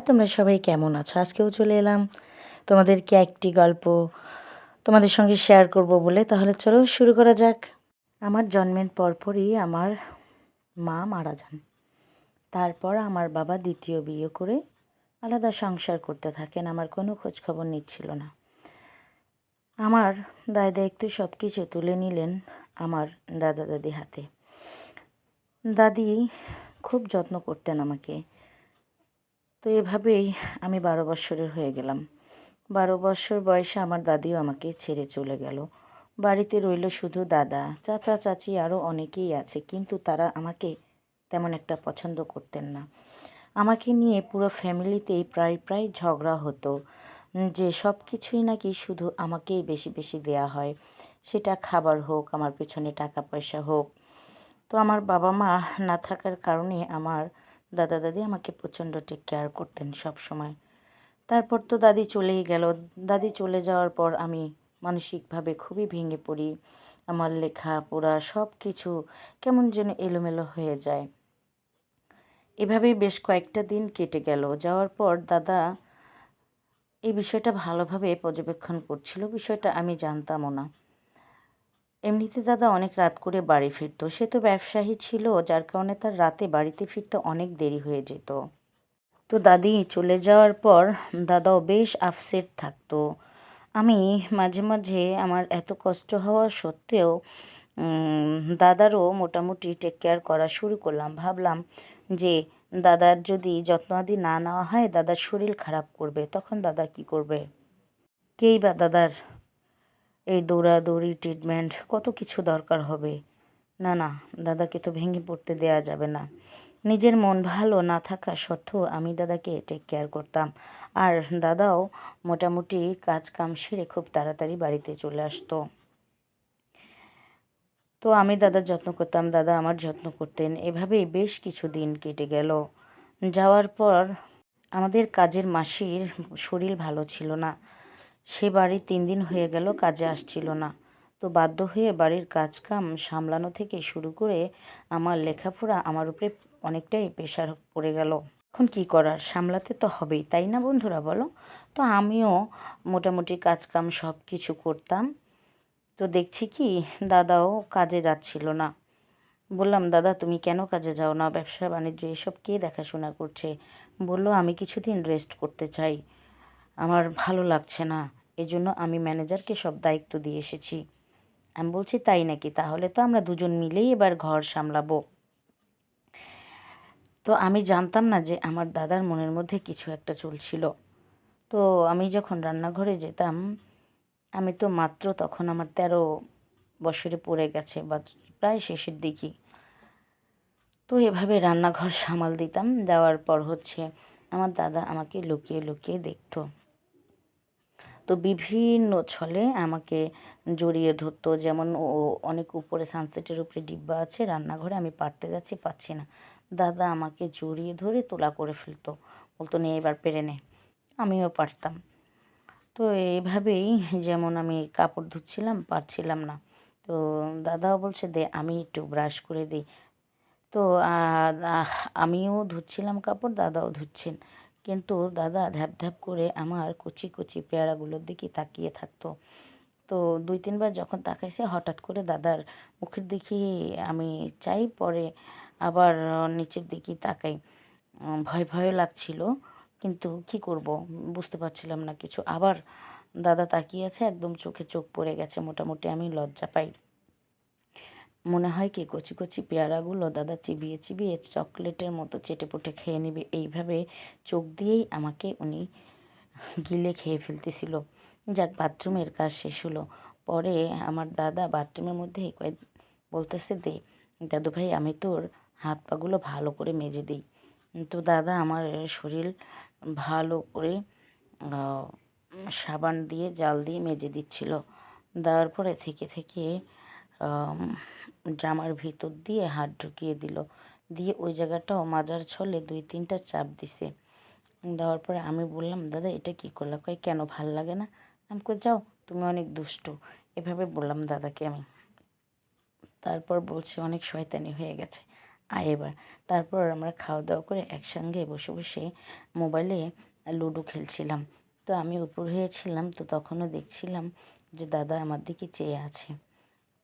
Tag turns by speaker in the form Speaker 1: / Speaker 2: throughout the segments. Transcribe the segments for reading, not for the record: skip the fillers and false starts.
Speaker 1: তোমরা সবাই কেমন আছো? আজকেও চলে এলাম তোমাদেরকে একটি গল্প তোমাদের সঙ্গে শেয়ার করব বলে। তাহলে চলো শুরু করা যাক। আমার জন্মের পরপরই আমার মা মারা যান। তারপর আমার বাবা দ্বিতীয় বিয়ে করে আলাদা সংসার করতে থাকেন। আমার কোনো খোঁজখবর নিচ্ছিল না। আমার দায়-দায়িত্ব সব কিছু তুলে নিলেন আমার দাদা দাদি হাতে। দাদি খুব যত্ন করতেন আমাকে। তো এভাবেই আমি 12 বৎসরের হয়ে গেলাম। 12 বৎসর বয়সে আমার দাদিও আমাকে ছেড়ে চলে গেল। বাড়িতে রইল শুধু দাদা, চাচা, চাচি আরও অনেকেই আছে, কিন্তু তারা আমাকে তেমন একটা পছন্দ করতেন না। আমাকে নিয়ে পুরো ফ্যামিলিতেই প্রায় ঝগড়া হতো যে সব কিছুই নাকি শুধু আমাকেই বেশি বেশি দেয়া হয়। সেটা খাবার হোক, আমার পেছনে টাকা পয়সা হোক। তো আমার বাবা মা না থাকার কারণে আমার দাদা দাদি আমাকে প্রচণ্ড টেক কেয়ার করতেন সব সময়। তারপর তো দাদি চলেই গেল। দাদি চলে যাওয়ার পর আমি মানসিকভাবে খুবই ভেঙে পড়ি। আমার লেখাপড়া সব কিছু কেমন যেন এলোমেলো হয়ে যায়। এভাবেই বেশ কয়েকটা দিন কেটে গেল। যাওয়ার পর দাদা এই বিষয়টা ভালোভাবে পর্যবেক্ষণ করছিল। বিষয়টা আমি জানতামও না। এমনিতে দাদা অনেক রাত করে বাড়ি ফিরত। সে তো ব্যবসায়ী ছিল, যার কারণে তার রাতে বাড়িতে ফিরতে অনেক দেরি হয়ে যেত। তো দাদি চলে যাওয়ার পর দাদাও বেশ আপসেট থাকতো। আমি মাঝে মাঝে আমার এত কষ্ট হওয়া সত্ত্বেও দাদারও মোটামুটি টেক কেয়ার করা শুরু করলাম। ভাবলাম যে দাদার যদি যত্ন আদি না নেওয়া হয়, দাদার শরীর খারাপ করবে। তখন দাদা কি করবে? কেই বা দাদার এই দৌড়াদৌড়ি ট্রিটমেন্ট কত কিছু দরকার হবে। না, দাদাকে তো ভেঙে পড়তে দেয়া যাবে না। নিজের মন ভালো না থাকা সত্ত্বেও আমি দাদাকে টেক কেয়ার করতাম। আর দাদাও মোটামুটি কাজ কাম সেরে খুব তাড়াতাড়ি বাড়িতে চলে আসতো। তো আমি দাদার যত্ন করতাম, দাদা আমার যত্ন করতেন। এভাবেই বেশ কিছু দিন কেটে গেল। যাওয়ার পর আমাদের কাজের মাসির শরীর ভালো ছিল না। সে বাড়ি 3 দিন হয়ে গেল কাজে আসছিল না। তো বাধ্য হয়ে বাড়ির কাজকাম সামলানো থেকে শুরু করে আমার লেখাপড়া আমার উপরে অনেকটাই প্রেশার পড়ে গেল। এখন কী করার, সামলাতে তো হবেই, তাই না বন্ধুরা বলো? তো আমিও মোটামুটি কাজকাম সব কিছু করতাম। তো দেখছি কি দাদাও কাজে যাচ্ছিল না। বললাম, দাদা তুমি কেন কাজে যাও না? ব্যবসা বাণিজ্য এসব কে দেখাশোনা করছে? বলল, আমি কিছুদিন রেস্ট করতে চাই, আমার ভালো লাগছে না, এজন্য আমি ম্যানেজারকে সব দায়িত্ব দিয়ে এসেছি। আমি বলছি, তাই নাকি? তাহলে তো আমরা দুজন মিলেই এবার ঘর সামলাবো। তো আমি জানতাম না যে আমার দাদার মনের মধ্যে কিছু একটা চলছিল। তো আমি যখন রান্নাঘরে যেতাম, আমি তো মাত্র তখন আমার 13 বছরে পড়ে গেছে বা প্রায় শেষের দিকে। তো এভাবে রান্নাঘর সামাল দিতাম। দেওয়ার পর আমার দাদা আমাকে লুকিয়ে লুকিয়ে দেখতো। তো বিভিন্ন ছলে আমাকে জড়িয়ে ধরতো। যেমন অনেক উপরে সানসেটের উপরে ডিব্বা আছে রান্নাঘরে, আমি পারতে যাচ্ছি, পাচ্ছি না। দাদা আমাকে জড়িয়ে ধরে তোলা করে ফেলতো, বলতো নে এবার পেরে নে। আমিও পারতাম। তো এইভাবেই যেমন আমি কাপড় ধুচ্ছিলাম, পারছিলাম না। তো দাদাও বলছে, দে আমি একটু ব্রাশ করে দিই। তো আমিও ধুচ্ছিলাম কাপড়, দাদাও ধুচ্ছেন। কিন্তু দাদা ধ্যাপ ধ্যাপ করে আমার কচি কচি পেয়ারাগুলোর দিকে তাকিয়ে থাকতো। তো 2-3 বার যখন তাকাইছে, হঠাৎ করে দাদার মুখের দিকে আমি চাই, পরে আবার নিচের দিকে তাকাই। ভয় ভয়ও লাগছিল, কিন্তু কি করব বুঝতে পারছিলাম না কিছু। আবার দাদা তাকিয়ে আছে, একদম চোখে চোখ পড়ে গেছে। মোটামুটি আমি লজ্জা পাই। মনে হয় কি কচি কচি পেয়ারাগুলো দাদা চিবিয়ে চিবিয়ে চকলেটের মতো চেটেপুটে খেয়ে নেবে, এইভাবে চোখ দিয়েই আমাকে উনি গিলে খেয়ে ফেলতেছিল। যাক, বাথরুমের কাজ শেষ হলো। পরে আমার দাদা বাথরুমের মধ্যে বলতেছে, দে দাদু ভাই, আমি তোর হাত পাগুলো ভালো করে মেজে দিই। তো দাদা আমার শরীর ভালো করে সাবান দিয়ে জাল দিয়ে মেজে দিচ্ছিল। দেওয়ার পরে থেকে থেকে জামার ভিতর দিয়ে হাত ঢুকিয়ে দিল, দিয়ে ওই জায়গাটাও মাজার ছলে 2-3টা চাপ দিছে। দেওয়ার পরে আমি বললাম, দাদা এটা কী করলা? কয়, কেন ভাল লাগে না? আমি কই, যাও, তুমি অনেক দুষ্টু। এভাবে বললাম দাদাকে আমি। তারপর বলছে, অনেক শয়তানি হয়ে গেছে। আয় এবার। তারপর আমরা খাওয়া দাওয়া করে একসঙ্গে বসে বসে মোবাইলে লুডো খেলছিলাম। তো আমি উপর হয়েছিলাম, তো তখনও দেখছিলাম যে দাদা আমার দিকে চেয়ে আছে।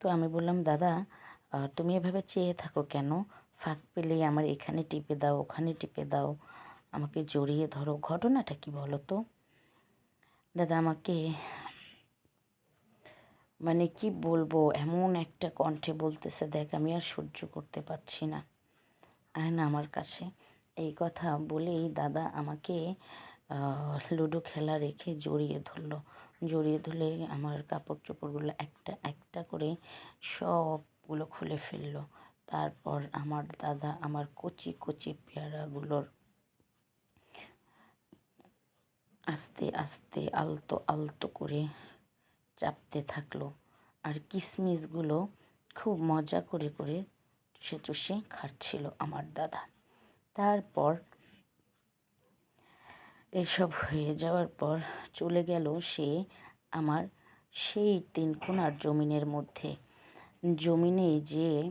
Speaker 1: তো আমি বললাম, দাদা তুমি এভাবে চেয়ে থাকো কেন? ফাঁক পেলেই আমার এখানে টিপে দাও, ওখানে টিপে দাও, আমাকে জড়িয়ে ধরো, ঘটনাটা কি বলো তো? দাদা আমাকে মানে কি বলবো, এমন একটা কণ্ঠে বলতেছে, দেখ আমি আর সহ্য করতে পারছি না, আয় না আমার কাছে। এই কথা বলেই দাদা আমাকে লুডো খেলা রেখে জড়িয়ে ধরলো। জড়িয়ে ধরে আমার কাপড় চোপড়গুলো একটা একটা করে সবগুলো খুলে ফেললো। তারপর আমার দাদা আমার কচি কচি পেয়ারাগুলোর আস্তে আস্তে আলতো আলতো করে চাপতে থাকলো। আর কিশমিশগুলো খুব মজা করে করে চুষে চুষে খাচ্ছিল আমার দাদা। তারপর এসব হয়ে যাওয়ার পর চলে গেল সে আমার সেই 3 কোণার জমিনের মধ্যে। জমিনে যেয়ে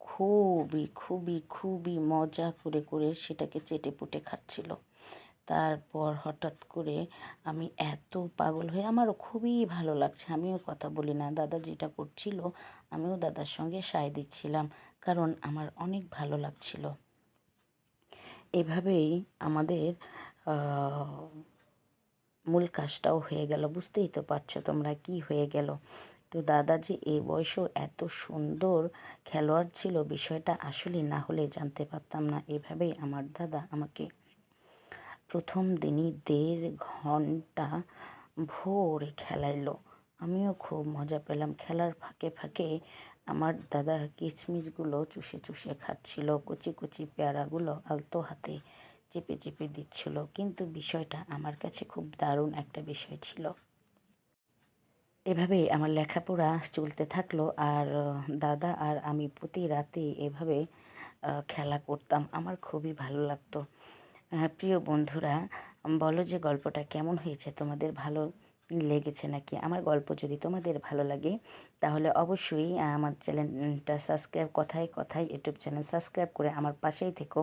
Speaker 1: খুবই খুবই খুবই মজা করে করে সেটাকে চেটেপুটে খাচ্ছিল। তারপর হঠাৎ করে আমি এত পাগল হয়ে, আমারও খুবই ভালো লাগছে, আমিও কথা বলি না, দাদা যেটা করছিল আমিও দাদার সঙ্গে সায় দিচ্ছিলাম, কারণ আমার অনেক ভালো লাগছিল। এভাবেই আমাদের মূল কাজটাও হয়ে গেল। বুঝতেই তো পারছো তোমরা কি হয়ে গেল। তো দাদা যে এই বয়সেও এত সুন্দর খেলোয়াড় ছিল, বিষয়টা আসলে না হলে জানতে পারতাম না। এভাবেই আমার দাদা আমাকে প্রথম দিনই 1.5 ঘন্টা ভোরে খেলাইলো। আমিও খুব মজা পেলাম। খেলার ফাঁকে ফাঁকে আমার দাদা কিশমিশগুলো চুষে চুষে খাচ্ছিল, কচি কচি পেয়ারাগুলো আলতো হাতে চেপে চেপে দিচ্ছিল। কিন্তু বিষয়টা আমার কাছে খুব দারুণ একটা বিষয় ছিল। এভাবেই আমার লেখাপড়া চলতে থাকলো। আর দাদা আর আমি প্রতি রাতে এভাবে খেলা করতাম। আমার খুবই ভালো লাগতো। প্রিয় বন্ধুরা, বলো যে গল্পটা কেমন হয়েছে, তোমাদের ভালো লেগেছে নাকি? আমার গল্প যদি তোমাদের ভালো লাগে তাহলে অবশ্যই আমার চ্যানেলটা সাবস্ক্রাইব, কথায় কথায় ইউটিউব চ্যানেল সাবস্ক্রাইব করে আমার পাশেই থেকো।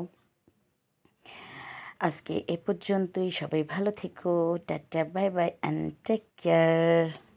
Speaker 1: আজকে এ পর্যন্তই। সবাই ভালো থেকো। Tata, bye bye and take care.